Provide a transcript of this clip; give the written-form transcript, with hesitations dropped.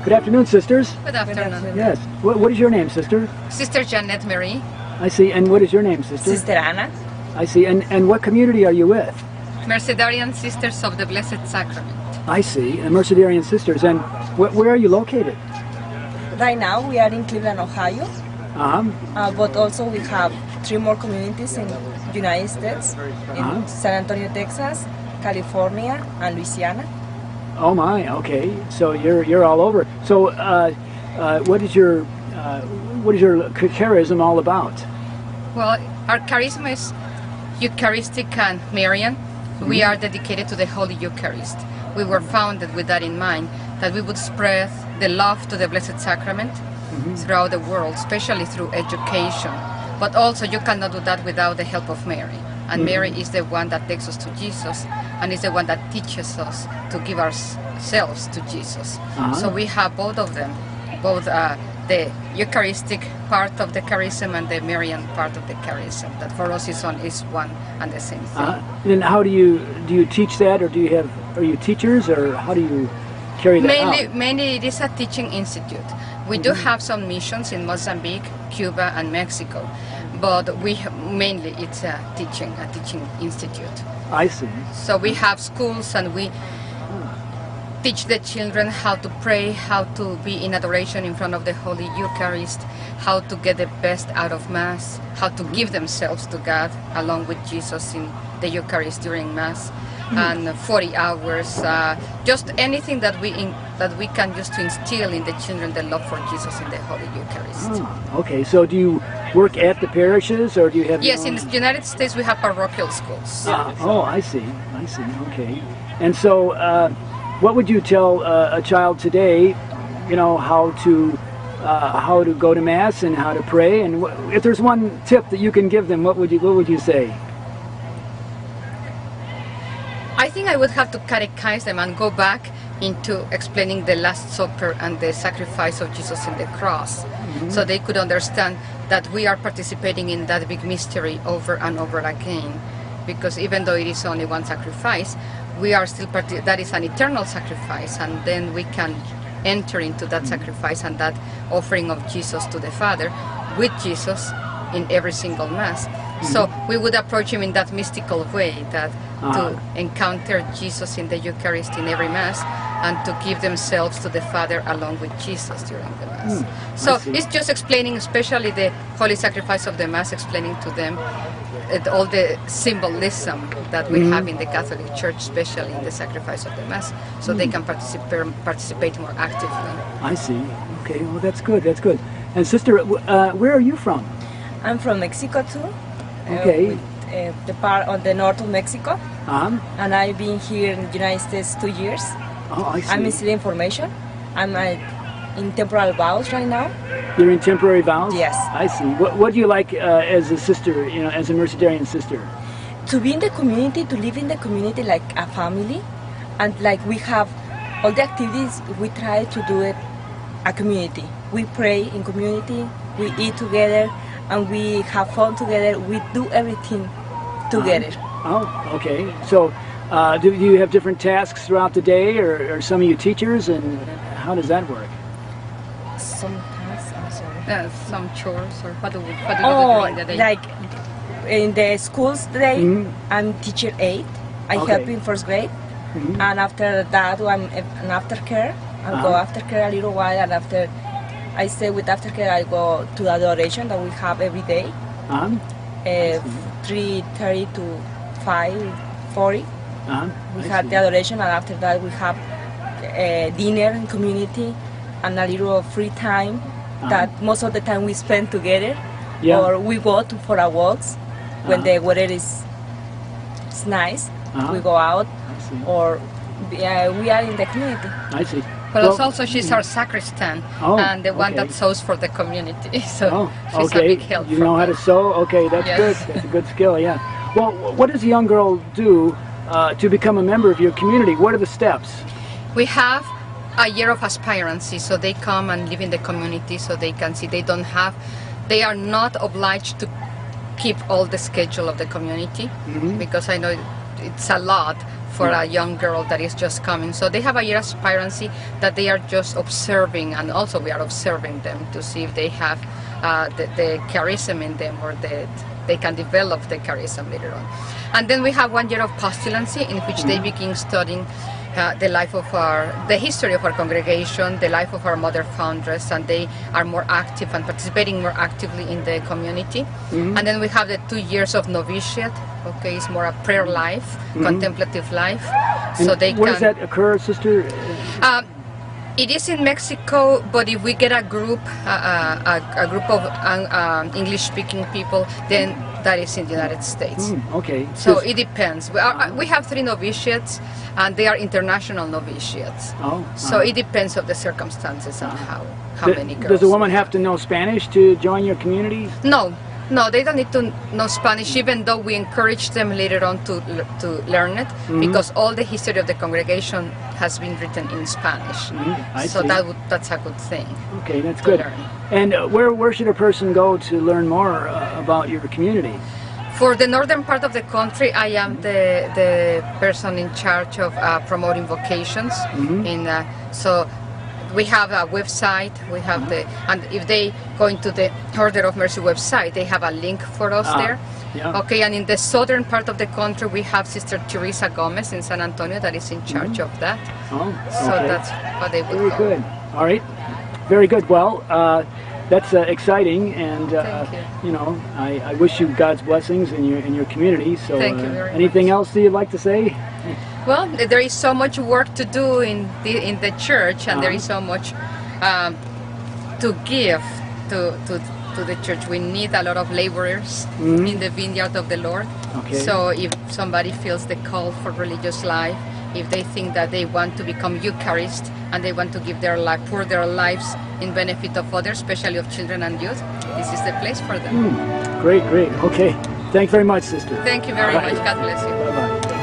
Good afternoon, sisters. Good afternoon. Yes. What is your name, sister? Sister Jeanette Marie. I see. And what is your name, sister? Sister Anna. I see. And what community are you with? Mercedarian Sisters of the Blessed Sacrament. I see. The Mercedarian sisters. And where are you located? Right now we are in Cleveland, Ohio, Uh-huh. but also we have 3 more communities in United States, in San Antonio, Texas, California, and Louisiana. Oh my. Okay. So you're all over. So what is your charism all about? Well, our charisma is Eucharistic and Marian. We are dedicated to the Holy Eucharist. We were founded with that in mind, that we would spread the love to the Blessed Sacrament throughout the world, especially through education. But also you cannot do that without the help of Mary. And Mary is the one that takes us to Jesus, and is the one that teaches us to give ourselves to Jesus. So we have both of them, both the Eucharistic part of the charism and the Marian part of the charism. That for us is one and the same thing. And how do you teach that, or are you teachers, or how do you carry that out? Mainly it is a teaching institute. We do have some missions in Mozambique, Cuba, and Mexico, but mainly it's a teaching institute. I see. So we have schools, and we teach the children how to pray, how to be in adoration in front of the Holy Eucharist, how to get the best out of Mass, how to give themselves to God along with Jesus in the Eucharist during Mass, and 40 hours, just anything that we can use to instill in the children the love for Jesus in the Holy Eucharist. Oh, okay. So do you work at the parishes, or do you have? Yes, in the United States we have parochial schools. I see. Okay. And so, what would you tell a child today? You know, how to go to Mass and how to pray. And if there's one tip that you can give them, what would you say? I think I would have to catechize them and go back into explaining the Last Supper and the sacrifice of Jesus in the cross, so they could understand that we are participating in that big mystery over and over again. Because even though it is only one sacrifice, we are still that is an eternal sacrifice, and then we can enter into that sacrifice and that offering of Jesus to the Father with Jesus in every single Mass. So we would approach him in that mystical way, that to encounter Jesus in the Eucharist in every Mass, and to give themselves to the Father along with Jesus during the Mass. So it's just explaining, especially the Holy Sacrifice of the Mass, explaining to them all the symbolism that we have in the Catholic Church, especially in the sacrifice of the Mass, so they can participate more actively. I see. Okay, well that's good. And sister, where are you from? I'm from Mexico too. Okay. The part on the north of Mexico. And I've been here in the United States 2 years. Oh, I see. I'm still in formation. I'm in temporal vows right now. You're in temporary vows? Yes. I see. What do you like as a sister, as a Mercedarian sister? To be in the community, to live in the community like a family, and like we have all the activities, we try to do it a community. We pray in community, we eat together, and we have fun together. We do everything together. Oh, okay. So do you have different tasks throughout the day, or some of you teachers, and how does that work? Sometimes, I'm sorry. Some chores, or what do you do during the day? Like in the schools today, I'm teacher 8. I help in first grade, and after that, I'm an aftercare. I'll go aftercare a little while, and after I stay with aftercare, I go to the adoration that we have every day, 3:30 to 5:40. We have the adoration, and after that we have dinner in community and a little free time that most of the time we spend together, or we go for our walks when the weather is nice. We go out, or we are in the community. I see. But also she's our sacristan, and the one that sews for the community. So she's a big help. You know how to sew? Okay, that's good. That's a good skill, yeah. Well, what does a young girl do to become a member of your community? What are the steps? We have a year of aspirancy, so they come and live in the community, so they can see they are not obliged to keep all the schedule of the community, because I know it's a lot for a young girl that is just coming. So they have a year aspirancy that they are just observing, and also we are observing them to see if they have the charism in them, or they can develop the charism later on. And then we have 1 year of postulancy, in which they begin studying the life of the history of our congregation, the life of our mother foundress, and they are more active and participating more actively in the community. And then we have the 2 years of novitiate. Okay, it's more a prayer life, contemplative life. And so they where can. does that occur, Sister? It is in Mexico, but if we get a group of English-speaking people, then that is in the United States. Okay. So it depends. We have 3 novitiates, and they are international novitiates. Oh. So it depends of the circumstances and how many girls. Does a woman have to know Spanish to join your community? No, they don't need to know Spanish, even though we encourage them later on to learn it, because all the history of the congregation has been written in Spanish. So that's a good thing. Okay, that's good. And where should a person go to learn more about your community? For the northern part of the country, I am the person in charge of promoting vocations. So we have a website, and if they go into the Order of Mercy website, they have a link for us there. Yeah. Okay, and in the southern part of the country, we have Sister Teresa Gomez in San Antonio that is in charge of that. Oh, so that's what they would Very go. good. All right. Very good. Well, that's exciting, and Thank you. I wish you God's blessings in your community. So, Thank you very anything much. else that you'd like to say? Well, there is so much work to do in the church, and there is so much to give to the church. We need a lot of laborers in the vineyard of the Lord. Okay. So if somebody feels the call for religious life, if they think that they want to become Eucharist and they want to give pour their lives in benefit of others, especially of children and youth, this is the place for them. Great. Okay. Thanks very much, Sister. Thank you very much. God bless you. Bye-bye.